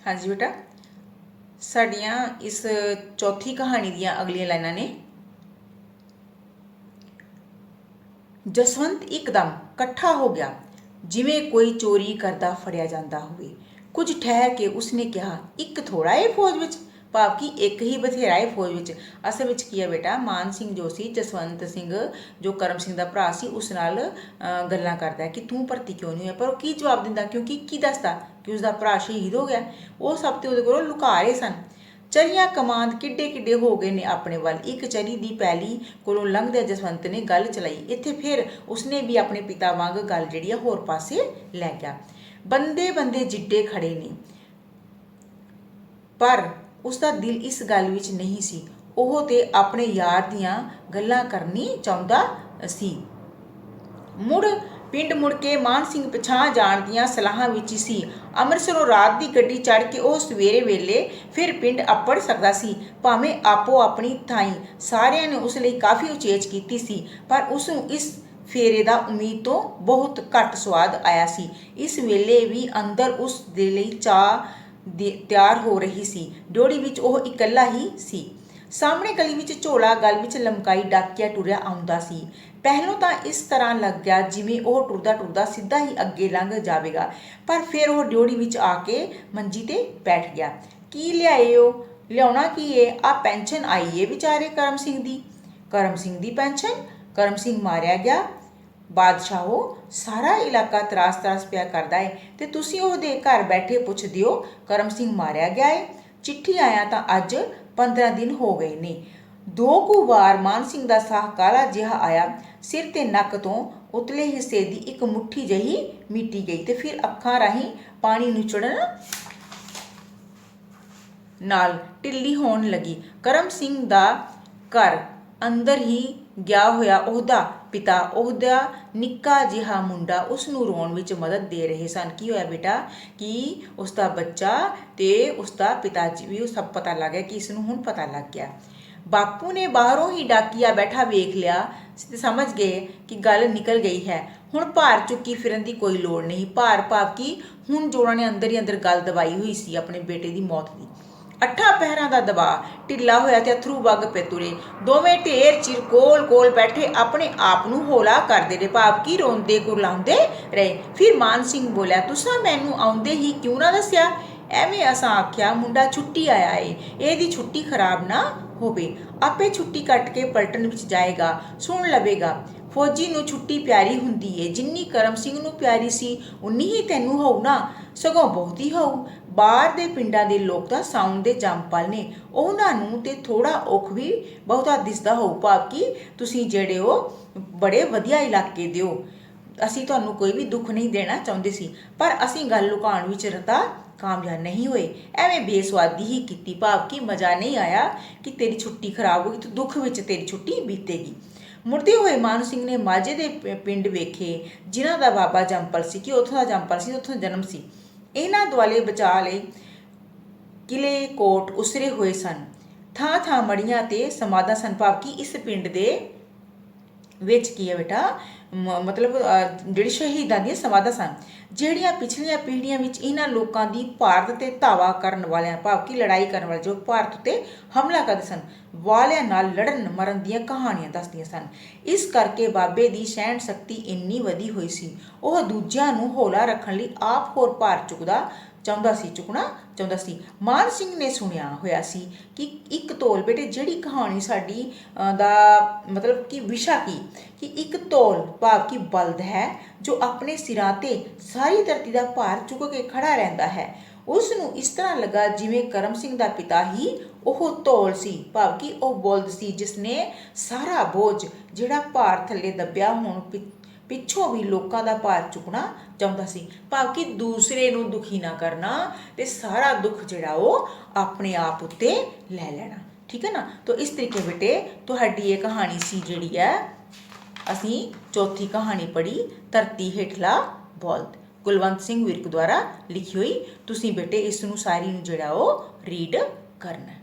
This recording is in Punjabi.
हाँ जी बेटा, साड़ियाँ इस चौथी कहानी दियाँ अगलियां लाइनां ने। जसवंत एकदम कट्ठा हो गया, जिवें कोई चोरी करदा फड़िया जांदा होवे। कुछ ठहर के उसने कहा, ਇੱਕ ਥੋੜਾ ਹੈ ਫੌਜ ਵਿੱਚ। ਭਾਵ ਕਿ ਇੱਕ ਹੀ ਬਥੇਰਾ ਹੈ ਫੌਜ ਵਿੱਚ। ਅਸਲ ਵਿੱਚ ਕੀ ਹੈ ਬੇਟਾ, ਮਾਨ ਸਿੰਘ ਜੋ ਸੀ, ਜਸਵੰਤ ਸਿੰਘ ਜੋ ਕਰਮ ਸਿੰਘ ਦਾ ਭਰਾ ਸੀ, ਉਸ ਨਾਲ ਗੱਲਾਂ ਕਰਦਾ ਕਿ ਤੂੰ ਭਰਤੀ ਕਿਉਂ ਨਹੀਂ ਹੋਇਆ। ਪਰ ਉਹ ਕੀ ਜਵਾਬ ਦਿੰਦਾ, ਕਿਉਂਕਿ ਕੀ ਦੱਸਦਾ ਕਿ ਉਸਦਾ ਭਰਾ ਸ਼ਹੀਦ ਹੋ ਗਿਆ। ਉਹ ਸਭ ਤੇ ਉਹਦੇ ਕੋਲੋਂ ਲੁਕਾ ਰਹੇ ਸਨ। ਚਰੀਆਂ ਕਮਾਂਦ ਕਿੱਡੇ ਕਿੱਡੇ ਹੋ ਗਏ ਨੇ ਆਪਣੇ ਵੱਲ। ਇੱਕ ਚਰੀ ਦੀ ਪੈਲੀ ਕੋਲੋਂ ਲੰਘਦਿਆਂ ਜਸਵੰਤ ਨੇ ਗੱਲ ਚਲਾਈ। ਇੱਥੇ ਫਿਰ ਉਸਨੇ ਵੀ ਆਪਣੇ ਪਿਤਾ ਵਾਂਗ ਗੱਲ ਜਿਹੜੀ ਆ ਹੋਰ ਪਾਸੇ ਲੈ ਗਿਆ। ਬੰਦੇ ਬੰਦੇ ਜਿੱਡੇ ਖੜੇ ਨੇ, ਪਰ ਉਸਦਾ ਦਿਲ ਇਸ ਗੱਲ ਵਿੱਚ ਨਹੀਂ ਸੀ। ਉਹ ਤੇ ਆਪਣੇ ਯਾਰ ਦੀਆਂ ਗੱਲਾਂ ਕਰਨੀ ਚਾਹੁੰਦਾ ਸੀ। ਮੁੜ ਪਿੰਡ ਮੁੜ ਕੇ ਮਾਨ ਸਿੰਘ ਪਛਾਂ ਜਾਣ ਦੀਆਂ ਸਲਾਹਾਂ ਵਿੱਚ ਸੀ। ਅੰਮ੍ਰਿਤਸਰੋਂ ਰਾਤ ਦੀ ਗੱਡੀ ਚੜ੍ਹ ਕੇ ਉਹ ਸਵੇਰੇ ਵੇਲੇ ਫਿਰ ਪਿੰਡ ਅੱਪੜ ਸਕਦਾ ਸੀ। ਭਾਵੇਂ ਆਪੋ ਆਪਣੀ ਥਾਈਂ ਸਾਰਿਆਂ ਨੇ ਉਸ ਲਈ ਕਾਫੀ ਉਚੇਚ ਕੀਤੀ ਸੀ, ਪਰ ਉਸ ਨੂੰ ਇਸ ਫੇਰੇ ਦਾ ਉਮੀਦ ਤੋਂ ਬਹੁਤ ਘੱਟ ਸਵਾਦ ਆਇਆ ਸੀ। ਇਸ ਵੇਲੇ ਵੀ ਅੰਦਰ ਉਸ ਦੇ ਲਈ ਚਾਹ ਤਿਆਰ ਹੋ ਰਹੀ ਸੀ। ਡਿਓੜੀ ਵਿੱਚ ਉਹ ਇਕੱਲਾ ਹੀ ਸੀ। ਸਾਹਮਣੇ ਗਲੀ ਵਿੱਚ ਝੋਲਾ ਗਲ ਵਿੱਚ ਲਮਕਾਈ ਡਾਕੀਆ ਟੁਰਿਆ ਆਉਂਦਾ ਸੀ। ਪਹਿਲੋਂ ਤਾਂ ਇਸ ਤਰ੍ਹਾਂ ਲੱਗਿਆ ਜਿਵੇਂ ਉਹ ਟੁਰਦਾ ਟੁਰਦਾ ਸਿੱਧਾ ਹੀ ਅੱਗੇ ਲੰਘ ਜਾਵੇਗਾ, ਪਰ ਫਿਰ ਉਹ ਡਿਓੜੀ ਵਿੱਚ ਆ ਕੇ ਮੰਜੀ ਤੇ ਬੈਠ ਗਿਆ। ਕੀ ਲਿਆਏ ਹੋ? ਲਿਆਉਣਾ ਕੀ ਏ? ਆ ਪੈਨਸ਼ਨ ਆਈ ਏ ਵਿਚਾਰੇ ਕਰਮ ਸਿੰਘ ਦੀ। ਕਰਮ ਸਿੰਘ ਦੀ ਪੈਨਸ਼ਨ? ਕਰਮ ਸਿੰਘ ਮਾਰਿਆ ਗਿਆ? ਬਾਦਸ਼ਾਹੋ, ਸਾਰਾ ਇਲਾਕਾ ਤਰਾਸ ਤਰਾਸ ਪਿਆ ਕਰਦਾ ਏ ਤੇ ਤੁਸੀਂ ਉਹਦੇ ਘਰ ਬੈਠੇ ਪੁੱਛਦੇ ਹੋ ਕਰਮ ਸਿੰਘ ਮਾਰਿਆ ਗਿਆ ਏ। ਚਿੱਠੀ ਆਇਆ ਤਾਂ ਅੱਜ 15 ਦਿਨ ਹੋ ਗਏ ਨੇ। 2 ਕੁ ਵਾਰ ਮਾਨ ਸਿੰਘ ਦਾ ਸਾਹ ਕਾਲਾ ਜਿਹਾ ਆਇਆ। ਸਿਰ ਤੇ ਨੱਕ ਤੋਂ ਉਤਲੇ ਹਿੱਸੇ ਦੀ ਇੱਕ ਮੁੱਠੀ ਜਿਹੀ ਮੀਟੀ ਗਈ ਤੇ ਫਿਰ ਅੱਖਾਂ ਰਾਹੀਂ ਪਾਣੀ ਨੁਚੜਨ ਨਾਲ ਢਿੱਲੀ ਹੋਣ ਲੱਗੀ। ਕਰਮ ਸਿੰਘ ਦਾ ਘਰ ਅੰਦਰ ਹੀ ਗਿਆ ਹੋਇਆ ਉਹਦਾ ਪਿਤਾ, ਉਹਦਾ ਨਿੱਕਾ ਜਿਹਾ ਮੁੰਡਾ ਉਸ ਨੂੰ ਰੋਣ ਵਿੱਚ ਮਦਦ ਦੇ ਰਹੇ ਸਨ। ਕੀ ਹੋਇਆ ਬੇਟਾ ਕਿ ਉਸਦਾ ਬੱਚਾ ਤੇ ਉਸਦਾ ਪਿਤਾ ਜੀ ਵੀ ਸਭ ਪਤਾ ਲੱਗ ਗਿਆ ਕਿ ਇਸ ਨੂੰ ਹੁਣ ਪਤਾ ਲੱਗ ਗਿਆ। ਬਾਪੂ ਨੇ ਬਾਹਰੋਂ ਹੀ ਡਾਕੀਆ ਬੈਠਾ ਵੇਖ ਲਿਆ ਤੇ ਸਮਝ ਗਏ ਕਿ ਗੱਲ ਨਿਕਲ ਗਈ ਹੈ। ਹੁਣ ਭਾਰ ਚੁੱਕੀ ਫਿਰਨ ਦੀ ਕੋਈ ਲੋੜ ਨਹੀਂ। ਭਾਰ ਭਾਵ ਕਿ ਹੁਣ ਜੋੜਾਂ ਨੇ ਅੰਦਰ ਹੀ ਅੰਦਰ ਗੱਲ ਦਬਾਈ ਹੋਈ ਸੀ ਆਪਣੇ ਬੇਟੇ ਦੀ ਮੌਤ ਦੀ। 8 ਪਹਿਰਾਂ ਦਾ ਦਬਾਅ ਢਿੱਲਾ ਹੋਇਆ ਤੇ ਅਥਰੂ ਵਗ ਪੈ ਤੁਰੇ। ਦੋਵੇਂ ਢੇਰ ਚਿਰ ਕੋਲ ਕੋਲ ਬੈਠੇ ਆਪਣੇ ਆਪ ਨੂੰ ਹੌਲਾ ਕਰਦੇ ਰਹੇ, ਭਾਵ ਕਿ ਰੋਂਦੇ ਕੁਰਲਾਉਂਦੇ ਰਹੇ। ਫਿਰ ਮਾਨ ਸਿੰਘ ਬੋਲਿਆ, ਤੁਸਾਂ ਮੈਨੂੰ ਆਉਂਦੇ ਹੀ ਕਿਉਂ ਨਾ ਦੱਸਿਆ? ਐਵੇਂ ਅਸਾਂ ਆਖਿਆ ਮੁੰਡਾ ਛੁੱਟੀ ਆਇਆ ਏ, ਇਹਦੀ ਛੁੱਟੀ ਖਰਾਬ ਨਾ ਹੋਵੇ। ਆਪੇ ਛੁੱਟੀ ਕੱਟ ਕੇ ਪਲਟਨ ਵਿੱਚ ਜਾਏਗਾ, ਸੁਣ ਲਵੇਗਾ। ਫੌਜੀ ਨੂੰ ਛੁੱਟੀ ਪਿਆਰੀ ਹੁੰਦੀ ਏ। ਜਿੰਨੀ ਕਰਮ ਸਿੰਘ ਨੂੰ ਪਿਆਰੀ ਸੀ ਉਨੀ ਹੀ ਤੈਨੂੰ ਹੋਊ ਨਾ, ਸਗੋਂ ਬਹੁਤੀ ਹੋਊ। ਬਾਹਰ ਦੇ ਪਿੰਡਾਂ ਦੇ ਲੋਕ ਤਾਂ ਸਾਉਣ ਦੇ ਜੰਮਪਲ ਨੇ, ਉਹਨਾਂ ਨੂੰ ਤੇ ਥੋੜਾ ਔਖ ਵੀ ਬਹੁਤਾ ਦਿਸਦਾ ਹੋਊ। ਭਾਵ ਕਿ ਤੁਸੀਂ ਜਿਹੜੇ ਹੋ ਬੜੇ ਵਧੀਆ ਇਲਾਕੇ ਦੇ ਹੋ। ਅਸੀਂ ਤੁਹਾਨੂੰ ਕੋਈ ਵੀ ਦੁੱਖ ਨਹੀਂ ਦੇਣਾ ਚਾਹੁੰਦੇ ਸੀ, ਪਰ ਅਸੀਂ ਗੱਲ ਲੁਕਾਉਣ ਵਿੱਚ ਤਾਂ ਕਾਮਯਾਬ ਨਹੀਂ ਹੋਏ। ਐਵੇਂ ਬੇਸਵਾਦੀ ਹੀ ਕੀਤੀ, ਭਾਵ ਕਿ ਮਜ਼ਾ ਨਹੀਂ ਆਇਆ ਕਿ ਤੇਰੀ ਛੁੱਟੀ ਖਰਾਬ ਹੋ ਗਈ ਤੇ ਦੁੱਖ ਵਿੱਚ ਤੇਰੀ ਛੁੱਟੀ ਬੀਤੇਗੀ। ਮੁੜਦੇ ਹੋਏ ਮਾਨ ਸਿੰਘ ਨੇ ਮਾਝੇ ਦੇ ਪਿੰਡ ਵੇਖੇ ਜਿਨ੍ਹਾਂ ਦਾ ਬਾਬਾ ਜੰਮਪਲ ਸੀ, ਕਿ ਉੱਥੋਂ ਦਾ ਜੰਮਪਲ ਸੀ, ਉੱਥੋਂ ਦਾ ਜਨਮ ਸੀ। ਇਹਨਾਂ ਦੁਆਲੇ ਬਚਾ ਲਈ ਕਿਲੇ ਕੋਟ ਉਸਰੇ ਹੋਏ ਸਨ। ਥਾਂ ਥਾਂ ਮੜੀਆਂ ਤੇ ਸਮਾਧਾਂ ਸਨ। ਭਾਵ ਕਿ ਇਸ ਪਿੰਡ ਦੇ ਵਿੱਚ ਕੀ ਹੈ ਬੇਟਾ, ਮਤਲਬ ਜਿਹੜੀ ਸ਼ਹੀਦਾਂ ਦੀਆਂ ਸਮਾਧਾਂ ਸਨ, ਜਿਹੜੀਆਂ ਪਿਛਲੀਆਂ ਪੀੜ੍ਹੀਆਂ ਵਿੱਚ ਇਹਨਾਂ ਲੋਕਾਂ ਦੀ ਭਾਰਤ 'ਤੇ ਧਾਵਾ ਕਰਨ ਵਾਲਿਆਂ, ਭਾਵ ਕਿ ਲੜਾਈ ਕਰਨ ਵਾਲੇ ਜੋ ਭਾਰਤ ਉੱਤੇ ਹਮਲਾ ਕਰਦੇ ਸਨ, ਵਾਲਿਆਂ ਨਾਲ ਲੜਨ ਮਰਨ ਦੀਆਂ ਕਹਾਣੀਆਂ ਦੱਸਦੀਆਂ ਸਨ। ਇਸ ਕਰਕੇ ਬਾਬੇ ਦੀ ਸਹਿਣ ਸ਼ਕਤੀ ਇੰਨੀ ਵਧੀ ਹੋਈ ਸੀ। ਉਹ ਦੂਜਿਆਂ ਨੂੰ ਹੌਲਾ ਰੱਖਣ ਲਈ ਆਪ ਹੋਰ ਭਾਰ ਚੁੱਕਣਾ ਚਾਹੁੰਦਾ ਸੀ। ਮਾਨ ਸਿੰਘ ਨੇ ਸੁਣਿਆ ਹੋਇਆ ਸੀ ਕਿ ਇੱਕ ਤੋਲ, ਬੇਟੇ ਜਿਹੜੀ ਕਹਾਣੀ ਸਾਡੀ ਦਾ ਮਤਲਬ ਕਿ ਵਿਸ਼ਾ ਕਿ ਇੱਕ ਤੋਲ ਭਾਵ ਕਿ ਬਲਦ ਹੈ ਜੋ ਆਪਣੇ ਸਿਰਾਂ ਤੇ ਸਾਰੀ ਧਰਤੀ ਦਾ ਭਾਰ ਚੁੱਕ ਕੇ ਖੜਾ ਰਹਿੰਦਾ ਹੈ। ਉਸ ਨੂੰ ਇਸ ਤਰ੍ਹਾਂ ਲੱਗਾ ਜਿਵੇਂ ਕਰਮ ਸਿੰਘ ਦਾ ਪਿਤਾ ਹੀ ਉਹ ਤੋਲ ਸੀ, ਭਾਵ ਕਿ ਉਹ ਬਲਦ ਸੀ ਜਿਸ ਨੇ ਸਾਰਾ ਬੋਝ ਜਿਹੜਾ ਭਾਰ ਥੱਲੇ ਦੱਬਿਆ ਹੋਣ ਪਿੱਛੋਂ ਵੀ ਲੋਕਾਂ ਦਾ ਭਾਰ ਚੁੱਕਣਾ ਚਾਹੁੰਦਾ ਸੀ। ਭਾਵ ਕਿ ਦੂਸਰੇ ਨੂੰ ਦੁਖੀ ਨਾ ਕਰਨਾ ਤੇ ਸਾਰਾ ਦੁੱਖ ਜਿਹੜਾ ਉਹ ਆਪਣੇ ਆਪ ਉੱਤੇ ਲੈ ਲੈਣਾ। ਠੀਕ ਹੈ ਨਾ। ਤਾਂ ਇਸ ਤਰੀਕੇ ਬੇਟੇ ਤੁਹਾਡੀ ਇਹ ਕਹਾਣੀ ਸੀ ਜਿਹੜੀ ਹੈ, ਅਸੀਂ ਚੌਥੀ ਕਹਾਣੀ ਪੜ੍ਹੀ, ਧਰਤੀ ਹੇਠਲਾ ਬਲਦ, ਕੁਲਵੰਤ ਸਿੰਘ ਵਿਰਕ ਦੁਆਰਾ ਲਿਖੀ ਹੋਈ। ਤੁਸੀਂ ਬੇਟੇ ਇਸ ਨੂੰ ਸਾਰੀ ਨੂੰ ਜਿਹੜਾ ਉਹ ਰੀਡ ਕਰਨਾ।